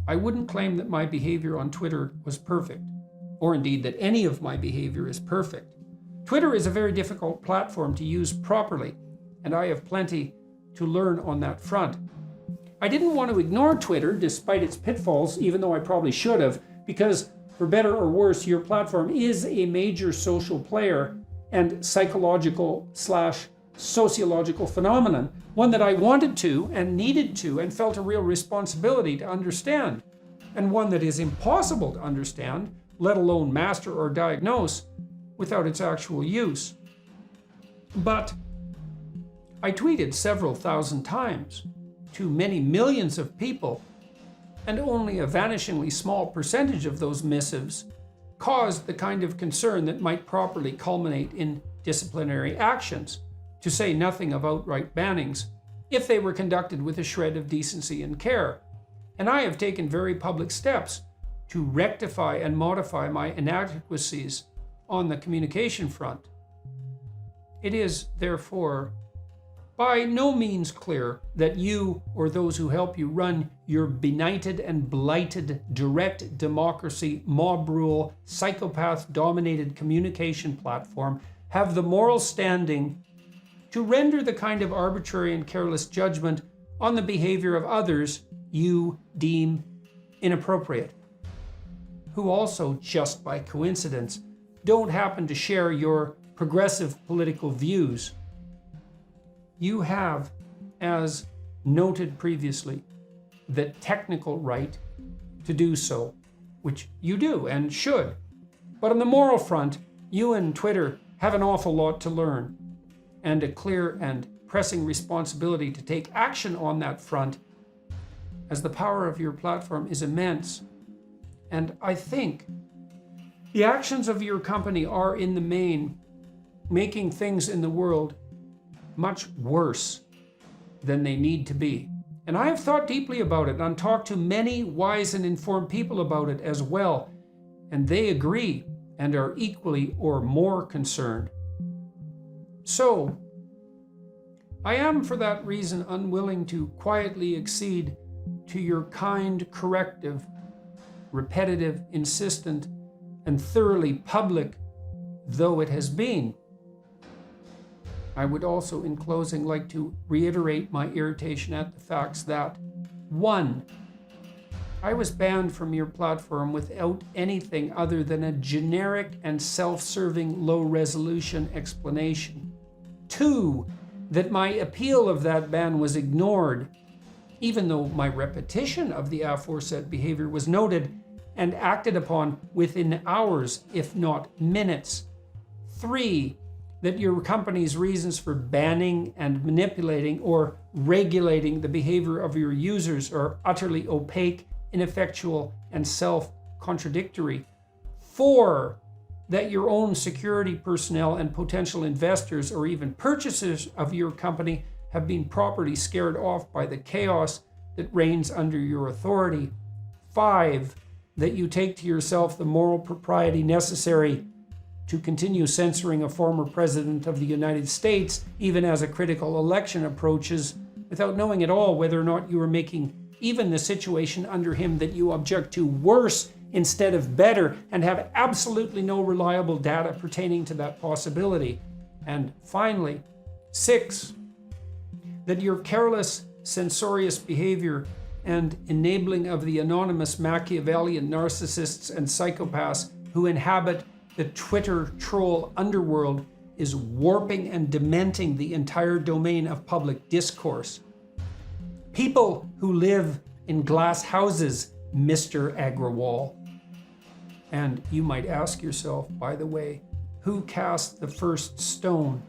I wouldn't claim that my behavior on Twitter was perfect, or indeed that any of my behavior is perfect. Twitter is a very difficult platform to use properly, and I have plenty to learn on that front. I didn't want to ignore Twitter despite its pitfalls, even though I probably should have, because for better or worse, your platform is a major social player and psychological/sociological phenomenon, one that I wanted to and needed to and felt a real responsibility to understand, and one that is impossible to understand, let alone master or diagnose, without its actual use. But I tweeted several thousand times to many millions of people, and only a vanishingly small percentage of those missives caused the kind of concern that might properly culminate in disciplinary actions, to say nothing of outright bannings, if they were conducted with a shred of decency and care. And I have taken very public steps to rectify and modify my inadequacies on the communication front. It is, therefore, by no means clear that you or those who help you run your benighted and blighted direct democracy, mob rule, psychopath-dominated communication platform have the moral standing to render the kind of arbitrary and careless judgment on the behavior of others you deem inappropriate, who also, just by coincidence, don't happen to share your progressive political views. You have, as noted previously, the technical right to do so, which you do and should. But on the moral front, you and Twitter have an awful lot to learn, and a clear and pressing responsibility to take action on that front, as the power of your platform is immense. And I think the actions of your company are, in the main, making things in the world much worse than they need to be. And I have thought deeply about it and talked to many wise and informed people about it as well, and they agree and are equally or more concerned. So, I am for that reason unwilling to quietly accede to your kind corrective, repetitive, insistent, and thoroughly public though it has been. I would also, in closing, like to reiterate my irritation at the facts that, 1, I was banned from your platform without anything other than a generic and self-serving low-resolution explanation. 2, that my appeal of that ban was ignored, even though my repetition of the aforesaid behavior was noted and acted upon within hours, if not minutes. 3, that your company's reasons for banning and manipulating or regulating the behavior of your users are utterly opaque, ineffectual, and self-contradictory. 4, that your own security personnel and potential investors or even purchasers of your company have been properly scared off by the chaos that reigns under your authority. 5, that you take to yourself the moral propriety necessary to continue censoring a former president of the United States, even as a critical election approaches, without knowing at all whether or not you are making even the situation under him that you object to worse instead of better, and have absolutely no reliable data pertaining to that possibility. And finally, 6, that your careless, censorious behavior and enabling of the anonymous Machiavellian narcissists and psychopaths who inhabit the Twitter troll underworld is warping and dementing the entire domain of public discourse. People who live in glass houses, Mr. Agrawal. And you might ask yourself, by the way, who cast the first stone